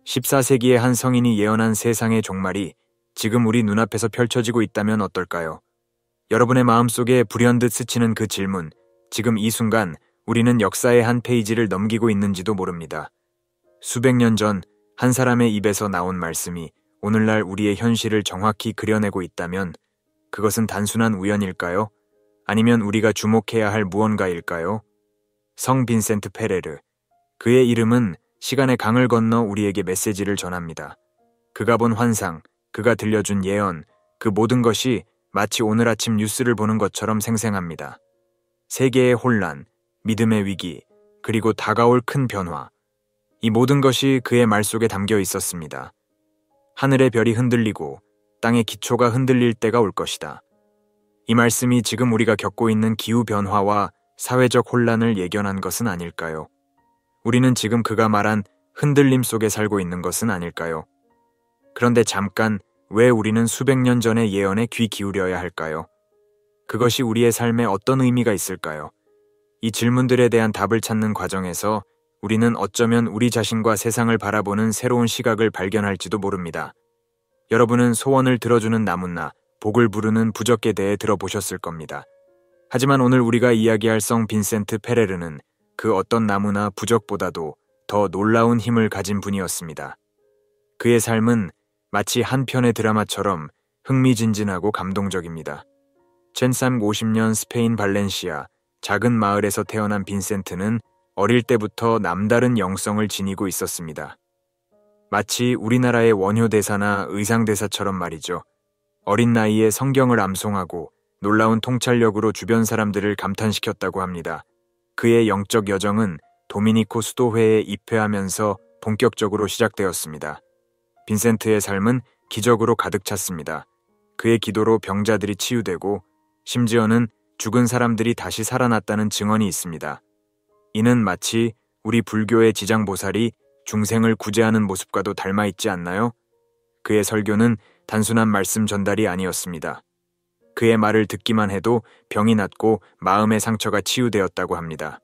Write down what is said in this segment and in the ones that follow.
14세기의 한 성인이 예언한 세상의 종말이 지금 우리 눈앞에서 펼쳐지고 있다면 어떨까요? 여러분의 마음속에 불현듯 스치는 그 질문, 지금 이 순간 우리는 역사의 한 페이지를 넘기고 있는지도 모릅니다. 수백 년 전 한 사람의 입에서 나온 말씀이 오늘날 우리의 현실을 정확히 그려내고 있다면 그것은 단순한 우연일까요? 아니면 우리가 주목해야 할 무언가일까요? 성 빈센트 페레르. 그의 이름은 시간의 강을 건너 우리에게 메시지를 전합니다. 그가 본 환상, 그가 들려준 예언, 그 모든 것이 마치 오늘 아침 뉴스를 보는 것처럼 생생합니다. 세계의 혼란, 믿음의 위기, 그리고 다가올 큰 변화. 이 모든 것이 그의 말 속에 담겨 있었습니다. 하늘의 별이 흔들리고 땅의 기초가 흔들릴 때가 올 것이다. 이 말씀이 지금 우리가 겪고 있는 기후변화와 사회적 혼란을 예견한 것은 아닐까요? 우리는 지금 그가 말한 흔들림 속에 살고 있는 것은 아닐까요? 그런데 잠깐, 왜 우리는 수백 년 전의 예언에 귀 기울여야 할까요? 그것이 우리의 삶에 어떤 의미가 있을까요? 이 질문들에 대한 답을 찾는 과정에서 우리는 어쩌면 우리 자신과 세상을 바라보는 새로운 시각을 발견할지도 모릅니다. 여러분은 소원을 들어주는 나무나 복을 부르는 부적에 대해 들어보셨을 겁니다. 하지만 오늘 우리가 이야기할 성 빈센트 페레르는 그 어떤 나무나 부적보다도 더 놀라운 힘을 가진 분이었습니다. 그의 삶은 마치 한 편의 드라마처럼 흥미진진하고 감동적입니다. 1350년 스페인 발렌시아 작은 마을에서 태어난 빈센트는 어릴 때부터 남다른 영성을 지니고 있었습니다. 마치 우리나라의 원효대사나 의상대사처럼 말이죠. 어린 나이에 성경을 암송하고 놀라운 통찰력으로 주변 사람들을 감탄시켰다고 합니다. 그의 영적 여정은 도미니코 수도회에 입회하면서 본격적으로 시작되었습니다. 빈센트의 삶은 기적으로 가득 찼습니다. 그의 기도로 병자들이 치유되고 심지어는 죽은 사람들이 다시 살아났다는 증언이 있습니다. 이는 마치 우리 불교의 지장보살이 중생을 구제하는 모습과도 닮아있지 않나요? 그의 설교는 단순한 말씀 전달이 아니었습니다. 그의 말을 듣기만 해도 병이 낫고 마음의 상처가 치유되었다고 합니다.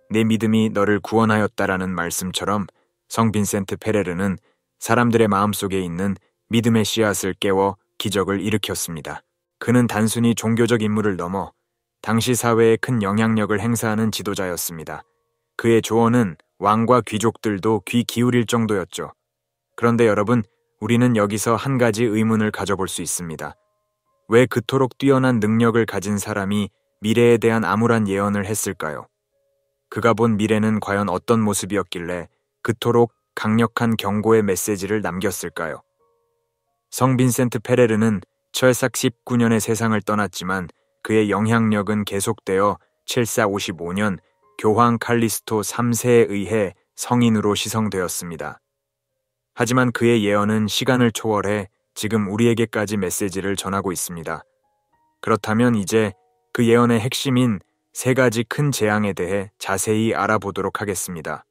내 믿음이 너를 구원하였다라는 말씀처럼 성 빈센트 페레르는 사람들의 마음속에 있는 믿음의 씨앗을 깨워 기적을 일으켰습니다. 그는 단순히 종교적 인물을 넘어 당시 사회에 큰 영향력을 행사하는 지도자였습니다. 그의 조언은 왕과 귀족들도 귀 기울일 정도였죠. 그런데 여러분, 우리는 여기서 한 가지 의문을 가져볼 수 있습니다. 왜 그토록 뛰어난 능력을 가진 사람이 미래에 대한 암울한 예언을 했을까요? 그가 본 미래는 과연 어떤 모습이었길래 그토록 강력한 경고의 메시지를 남겼을까요? 성 빈센트 페레르는 철삭 19년에 세상을 떠났지만 그의 영향력은 계속되어 1455년 교황 칼리스토 3세에 의해 성인으로 시성되었습니다. 하지만 그의 예언은 시간을 초월해 지금 우리에게까지 메시지를 전하고 있습니다. 그렇다면 이제 그 예언의 핵심인 세 가지 큰 재앙에 대해 자세히 알아보도록 하겠습니다.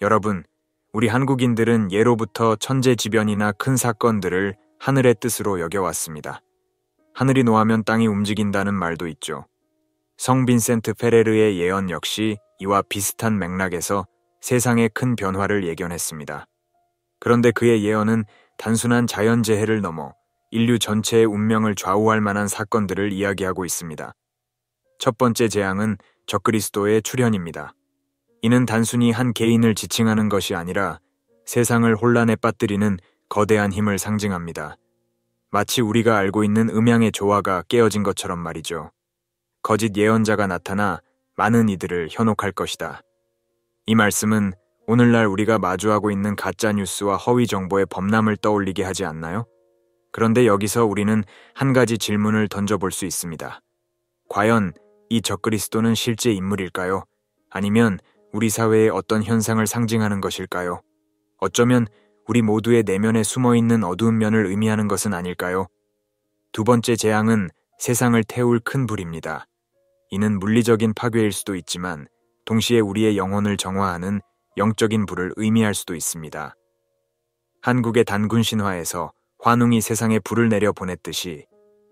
여러분, 우리 한국인들은 예로부터 천재지변이나 큰 사건들을 하늘의 뜻으로 여겨왔습니다. 하늘이 노하면 땅이 움직인다는 말도 있죠. 성 빈센트 페레르의 예언 역시 이와 비슷한 맥락에서 세상의 큰 변화를 예견했습니다. 그런데 그의 예언은 단순한 자연재해를 넘어 인류 전체의 운명을 좌우할 만한 사건들을 이야기하고 있습니다. 첫 번째 재앙은 적그리스도의 출현입니다. 이는 단순히 한 개인을 지칭하는 것이 아니라 세상을 혼란에 빠뜨리는 거대한 힘을 상징합니다. 마치 우리가 알고 있는 음양의 조화가 깨어진 것처럼 말이죠. 거짓 예언자가 나타나 많은 이들을 현혹할 것이다. 이 말씀은 오늘날 우리가 마주하고 있는 가짜뉴스와 허위 정보의 범람을 떠올리게 하지 않나요? 그런데 여기서 우리는 한 가지 질문을 던져볼 수 있습니다. 과연 이 적그리스도는 실제 인물일까요? 아니면 우리 사회의 어떤 현상을 상징하는 것일까요? 어쩌면 우리 모두의 내면에 숨어있는 어두운 면을 의미하는 것은 아닐까요? 두 번째 재앙은 세상을 태울 큰 불입니다. 이는 물리적인 파괴일 수도 있지만 동시에 우리의 영혼을 정화하는 영적인 불을 의미할 수도 있습니다. 한국의 단군 신화에서 환웅이 세상에 불을 내려 보냈듯이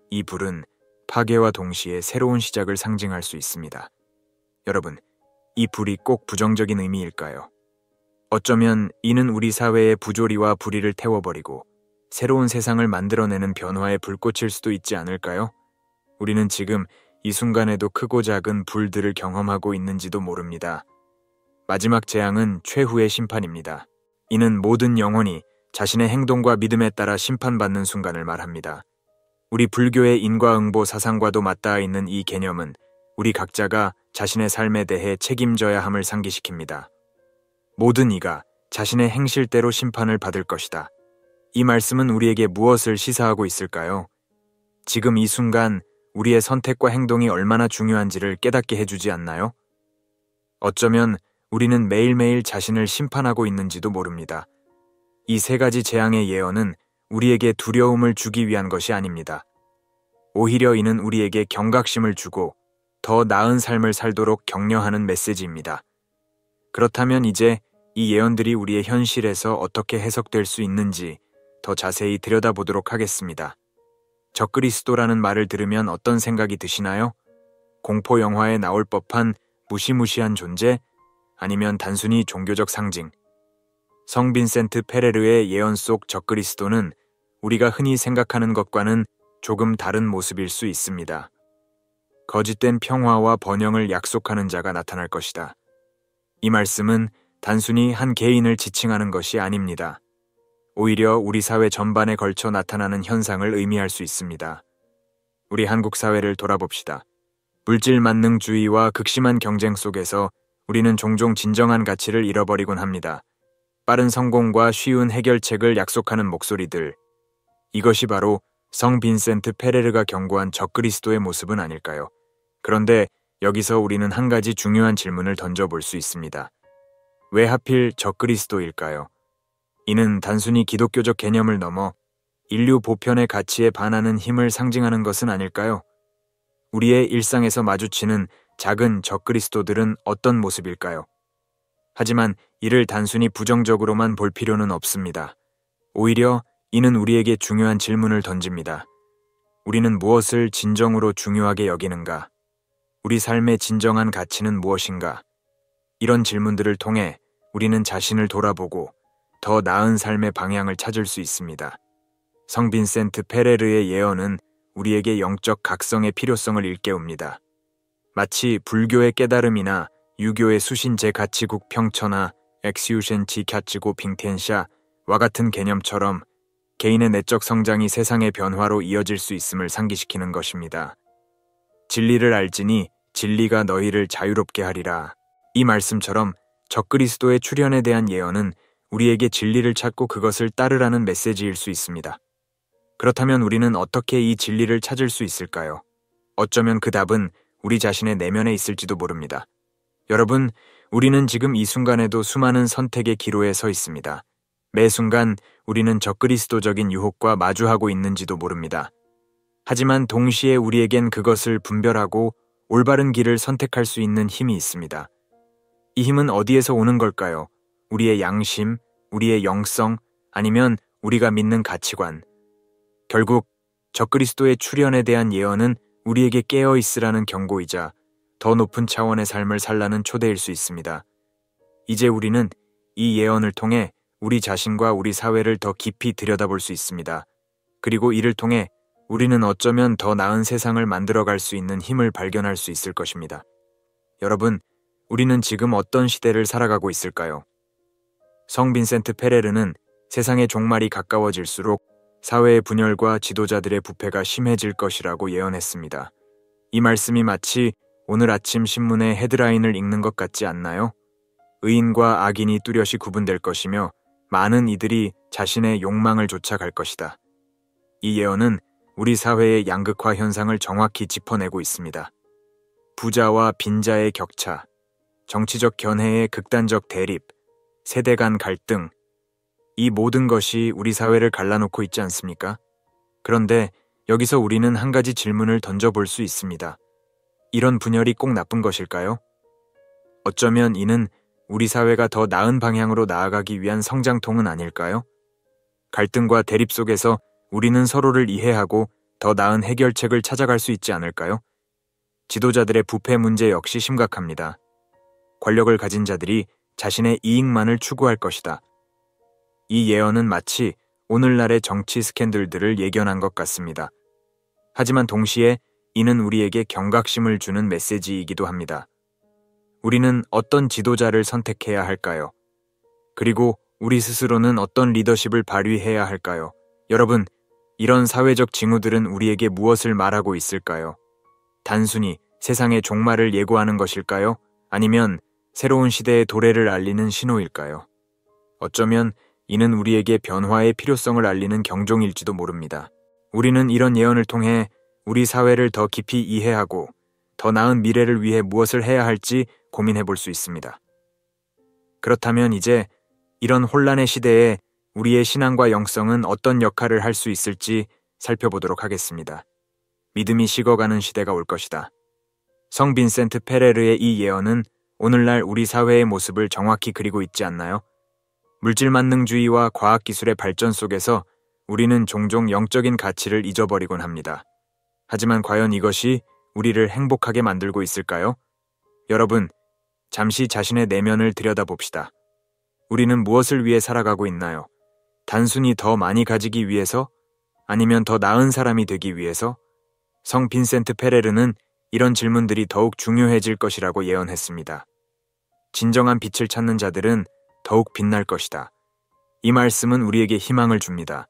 이 불은 파괴와 동시에 새로운 시작을 상징할 수 있습니다. 여러분, 이 불이 꼭 부정적인 의미일까요? 어쩌면 이는 우리 사회의 부조리와 불의를 태워버리고 새로운 세상을 만들어내는 변화의 불꽃일 수도 있지 않을까요? 우리는 지금 이 순간에도 크고 작은 불들을 경험하고 있는지도 모릅니다. 마지막 재앙은 최후의 심판입니다. 이는 모든 영혼이 자신의 행동과 믿음에 따라 심판받는 순간을 말합니다. 우리 불교의 인과응보 사상과도 맞닿아 있는 이 개념은 우리 각자가 자신의 삶에 대해 책임져야 함을 상기시킵니다. 모든 이가 자신의 행실대로 심판을 받을 것이다. 이 말씀은 우리에게 무엇을 시사하고 있을까요? 지금 이 순간 우리의 선택과 행동이 얼마나 중요한지를 깨닫게 해주지 않나요? 어쩌면 우리는 매일매일 자신을 심판하고 있는지도 모릅니다. 이 세 가지 재앙의 예언은 우리에게 두려움을 주기 위한 것이 아닙니다. 오히려 이는 우리에게 경각심을 주고 더 나은 삶을 살도록 격려하는 메시지입니다. 그렇다면 이제 이 예언들이 우리의 현실에서 어떻게 해석될 수 있는지 더 자세히 들여다보도록 하겠습니다. 적그리스도라는 말을 들으면 어떤 생각이 드시나요? 공포 영화에 나올 법한 무시무시한 존재? 아니면 단순히 종교적 상징? 성 빈센트 페레르의 예언 속 적그리스도는 우리가 흔히 생각하는 것과는 조금 다른 모습일 수 있습니다. 거짓된 평화와 번영을 약속하는 자가 나타날 것이다. 이 말씀은 단순히 한 개인을 지칭하는 것이 아닙니다. 오히려 우리 사회 전반에 걸쳐 나타나는 현상을 의미할 수 있습니다. 우리 한국 사회를 돌아봅시다. 물질 만능주의와 극심한 경쟁 속에서 우리는 종종 진정한 가치를 잃어버리곤 합니다. 빠른 성공과 쉬운 해결책을 약속하는 목소리들. 이것이 바로 성 빈센트 페레르가 경고한 적그리스도의 모습은 아닐까요? 그런데 여기서 우리는 한 가지 중요한 질문을 던져볼 수 있습니다. 왜 하필 적그리스도일까요? 이는 단순히 기독교적 개념을 넘어 인류 보편의 가치에 반하는 힘을 상징하는 것은 아닐까요? 우리의 일상에서 마주치는 작은 적그리스도들은 어떤 모습일까요? 하지만 이를 단순히 부정적으로만 볼 필요는 없습니다. 오히려 이는 우리에게 중요한 질문을 던집니다. 우리는 무엇을 진정으로 중요하게 여기는가? 우리 삶의 진정한 가치는 무엇인가? 이런 질문들을 통해 우리는 자신을 돌아보고 더 나은 삶의 방향을 찾을 수 있습니다. 성 빈센트 페레르의 예언은 우리에게 영적 각성의 필요성을 일깨웁니다. 마치 불교의 깨달음이나 유교의 수신제 가치국 평천하 엑시우셴 지캬츠고 빙텐샤와 같은 개념처럼 개인의 내적 성장이 세상의 변화로 이어질 수 있음을 상기시키는 것입니다. 진리를 알지니 진리가 너희를 자유롭게 하리라. 이 말씀처럼 적그리스도의 출현에 대한 예언은 우리에게 진리를 찾고 그것을 따르라는 메시지일 수 있습니다. 그렇다면 우리는 어떻게 이 진리를 찾을 수 있을까요? 어쩌면 그 답은 우리 자신의 내면에 있을지도 모릅니다. 여러분, 우리는 지금 이 순간에도 수많은 선택의 기로에 서 있습니다. 매 순간 우리는 적그리스도적인 유혹과 마주하고 있는지도 모릅니다. 하지만 동시에 우리에겐 그것을 분별하고 올바른 길을 선택할 수 있는 힘이 있습니다. 이 힘은 어디에서 오는 걸까요? 우리의 양심, 우리의 영성, 아니면 우리가 믿는 가치관. 결국 적그리스도의 출현에 대한 예언은 우리에게 깨어 있으라는 경고이자 더 높은 차원의 삶을 살라는 초대일 수 있습니다. 이제 우리는 이 예언을 통해 우리 자신과 우리 사회를 더 깊이 들여다볼 수 있습니다. 그리고 이를 통해 우리는 어쩌면 더 나은 세상을 만들어갈 수 있는 힘을 발견할 수 있을 것입니다. 여러분, 우리는 지금 어떤 시대를 살아가고 있을까요? 성 빈센트 페레르는 세상의 종말이 가까워질수록 사회의 분열과 지도자들의 부패가 심해질 것이라고 예언했습니다. 이 말씀이 마치 오늘 아침 신문의 헤드라인을 읽는 것 같지 않나요? 의인과 악인이 뚜렷이 구분될 것이며 많은 이들이 자신의 욕망을 쫓아갈 것이다. 이 예언은 우리 사회의 양극화 현상을 정확히 짚어내고 있습니다. 부자와 빈자의 격차, 정치적 견해의 극단적 대립, 세대 간 갈등, 이 모든 것이 우리 사회를 갈라놓고 있지 않습니까? 그런데 여기서 우리는 한 가지 질문을 던져볼 수 있습니다. 이런 분열이 꼭 나쁜 것일까요? 어쩌면 이는 우리 사회가 더 나은 방향으로 나아가기 위한 성장통은 아닐까요? 갈등과 대립 속에서 우리는 서로를 이해하고 더 나은 해결책을 찾아갈 수 있지 않을까요? 지도자들의 부패 문제 역시 심각합니다. 권력을 가진 자들이 자신의 이익만을 추구할 것이다. 이 예언은 마치 오늘날의 정치 스캔들들을 예견한 것 같습니다. 하지만 동시에 이는 우리에게 경각심을 주는 메시지이기도 합니다. 우리는 어떤 지도자를 선택해야 할까요? 그리고 우리 스스로는 어떤 리더십을 발휘해야 할까요? 여러분, 이런 사회적 징후들은 우리에게 무엇을 말하고 있을까요? 단순히 세상의 종말을 예고하는 것일까요? 아니면 새로운 시대의 도래를 알리는 신호일까요? 어쩌면 이는 우리에게 변화의 필요성을 알리는 경종일지도 모릅니다. 우리는 이런 예언을 통해 우리 사회를 더 깊이 이해하고 더 나은 미래를 위해 무엇을 해야 할지 고민해 볼 수 있습니다. 그렇다면 이제 이런 혼란의 시대에 우리의 신앙과 영성은 어떤 역할을 할 수 있을지 살펴보도록 하겠습니다. 믿음이 식어가는 시대가 올 것이다. 성 빈센트 페레르의 이 예언은 오늘날 우리 사회의 모습을 정확히 그리고 있지 않나요? 물질 만능주의와 과학기술의 발전 속에서 우리는 종종 영적인 가치를 잊어버리곤 합니다. 하지만 과연 이것이 우리를 행복하게 만들고 있을까요? 여러분, 잠시 자신의 내면을 들여다봅시다. 우리는 무엇을 위해 살아가고 있나요? 단순히 더 많이 가지기 위해서? 아니면 더 나은 사람이 되기 위해서? 성 빈센트 페레르는 이런 질문들이 더욱 중요해질 것이라고 예언했습니다. 진정한 빛을 찾는 자들은 더욱 빛날 것이다. 이 말씀은 우리에게 희망을 줍니다.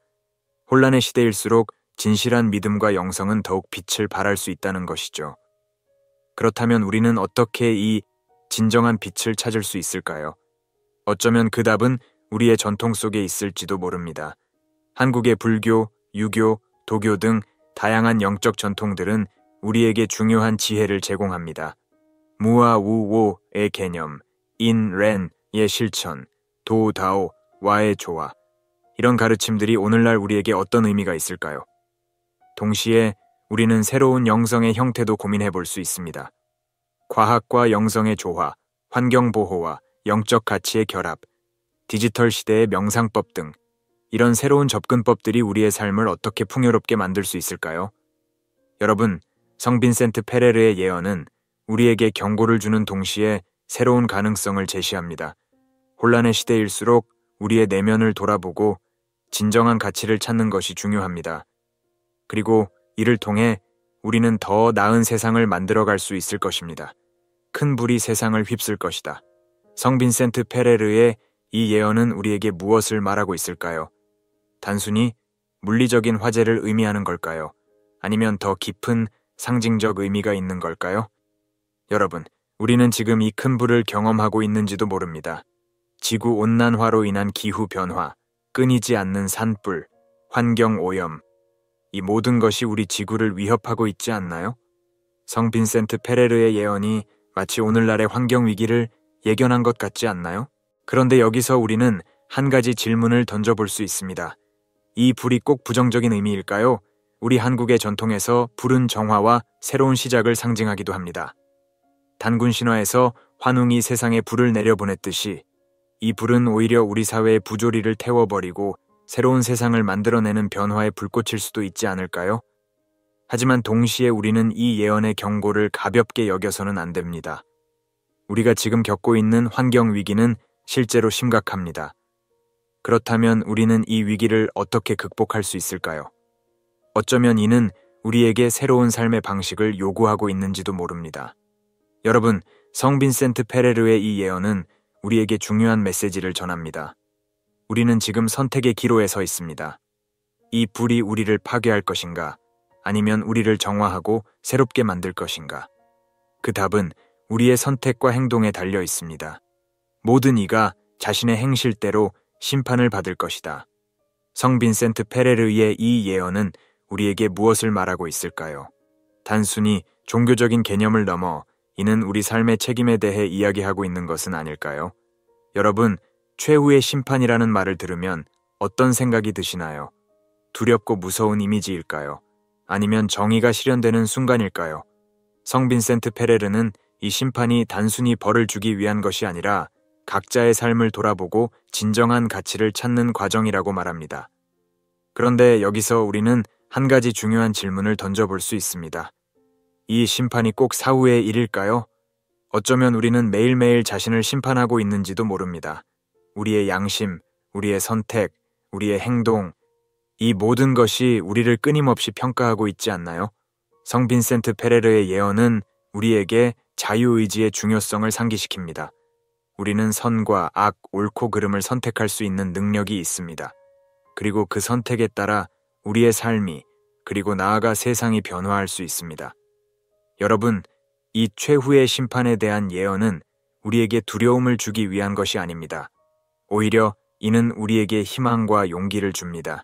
혼란의 시대일수록 진실한 믿음과 영성은 더욱 빛을 발할 수 있다는 것이죠. 그렇다면 우리는 어떻게 이 진정한 빛을 찾을 수 있을까요? 어쩌면 그 답은 우리의 전통 속에 있을지도 모릅니다. 한국의 불교, 유교, 도교 등 다양한 영적 전통들은 우리에게 중요한 지혜를 제공합니다. 무아 우오의 개념, 인 렌의 실천, 도 다오 와의 조화, 이런 가르침들이 오늘날 우리에게 어떤 의미가 있을까요? 동시에 우리는 새로운 영성의 형태도 고민해 볼 수 있습니다. 과학과 영성의 조화, 환경보호와 영적 가치의 결합, 디지털 시대의 명상법 등 이런 새로운 접근법들이 우리의 삶을 어떻게 풍요롭게 만들 수 있을까요? 여러분, 성 빈센트 페레르의 예언은 우리에게 경고를 주는 동시에 새로운 가능성을 제시합니다. 혼란의 시대일수록 우리의 내면을 돌아보고 진정한 가치를 찾는 것이 중요합니다. 그리고 이를 통해 우리는 더 나은 세상을 만들어갈 수 있을 것입니다. 큰 불이 세상을 휩쓸 것이다. 성 빈센트 페레르의 이 예언은 우리에게 무엇을 말하고 있을까요? 단순히 물리적인 화재를 의미하는 걸까요? 아니면 더 깊은 상징적 의미가 있는 걸까요? 여러분, 우리는 지금 이 큰 불을 경험하고 있는지도 모릅니다. 지구온난화로 인한 기후변화, 끊이지 않는 산불, 환경오염, 이 모든 것이 우리 지구를 위협하고 있지 않나요? 성 빈센트 페레르의 예언이 마치 오늘날의 환경위기를 예견한 것 같지 않나요? 그런데 여기서 우리는 한 가지 질문을 던져볼 수 있습니다. 이 불이 꼭 부정적인 의미일까요? 우리 한국의 전통에서 불은 정화와 새로운 시작을 상징하기도 합니다. 단군 신화에서 환웅이 세상에 불을 내려보냈듯이 이 불은 오히려 우리 사회의 부조리를 태워버리고 새로운 세상을 만들어내는 변화의 불꽃일 수도 있지 않을까요? 하지만 동시에 우리는 이 예언의 경고를 가볍게 여겨서는 안 됩니다. 우리가 지금 겪고 있는 환경 위기는 실제로 심각합니다. 그렇다면 우리는 이 위기를 어떻게 극복할 수 있을까요? 어쩌면 이는 우리에게 새로운 삶의 방식을 요구하고 있는지도 모릅니다. 여러분, 성 빈센트 페레르의 이 예언은 우리에게 중요한 메시지를 전합니다. 우리는 지금 선택의 기로에 서 있습니다. 이 불이 우리를 파괴할 것인가? 아니면 우리를 정화하고 새롭게 만들 것인가? 그 답은 우리의 선택과 행동에 달려 있습니다. 모든 이가 자신의 행실대로 심판을 받을 것이다. 성 빈센트 페레르의 이 예언은 우리에게 무엇을 말하고 있을까요? 단순히 종교적인 개념을 넘어 이는 우리 삶의 책임에 대해 이야기하고 있는 것은 아닐까요? 여러분, 최후의 심판이라는 말을 들으면 어떤 생각이 드시나요? 두렵고 무서운 이미지일까요? 아니면 정의가 실현되는 순간일까요? 성 빈센트 페레르는 이 심판이 단순히 벌을 주기 위한 것이 아니라 각자의 삶을 돌아보고 진정한 가치를 찾는 과정이라고 말합니다. 그런데 여기서 우리는 한 가지 중요한 질문을 던져볼 수 있습니다. 이 심판이 꼭 사후의 일일까요? 어쩌면 우리는 매일매일 자신을 심판하고 있는지도 모릅니다. 우리의 양심, 우리의 선택, 우리의 행동, 이 모든 것이 우리를 끊임없이 평가하고 있지 않나요? 성 빈센트 페레르의 예언은 우리에게 자유의지의 중요성을 상기시킵니다. 우리는 선과 악, 옳고 그름을 선택할 수 있는 능력이 있습니다. 그리고 그 선택에 따라 우리의 삶이, 그리고 나아가 세상이 변화할 수 있습니다. 여러분, 이 최후의 심판에 대한 예언은 우리에게 두려움을 주기 위한 것이 아닙니다. 오히려 이는 우리에게 희망과 용기를 줍니다.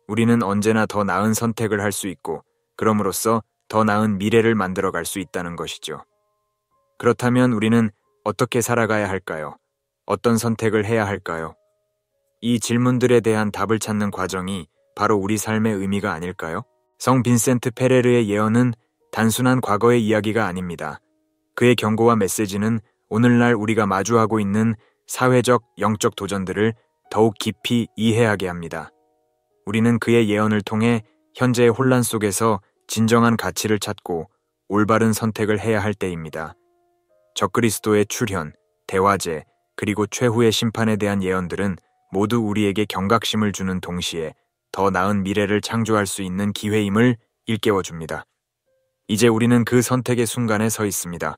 우리는 언제나 더 나은 선택을 할 수 있고, 그럼으로써 더 나은 미래를 만들어갈 수 있다는 것이죠. 그렇다면 우리는 어떻게 살아가야 할까요? 어떤 선택을 해야 할까요? 이 질문들에 대한 답을 찾는 과정이 바로 우리 삶의 의미가 아닐까요? 성 빈센트 페레르의 예언은 단순한 과거의 이야기가 아닙니다. 그의 경고와 메시지는 오늘날 우리가 마주하고 있는 사회적, 영적 도전들을 더욱 깊이 이해하게 합니다. 우리는 그의 예언을 통해 현재의 혼란 속에서 진정한 가치를 찾고 올바른 선택을 해야 할 때입니다. 적그리스도의 출현, 대화제, 그리고 최후의 심판에 대한 예언들은 모두 우리에게 경각심을 주는 동시에 더 나은 미래를 창조할 수 있는 기회임을 일깨워줍니다. 이제 우리는 그 선택의 순간에 서 있습니다.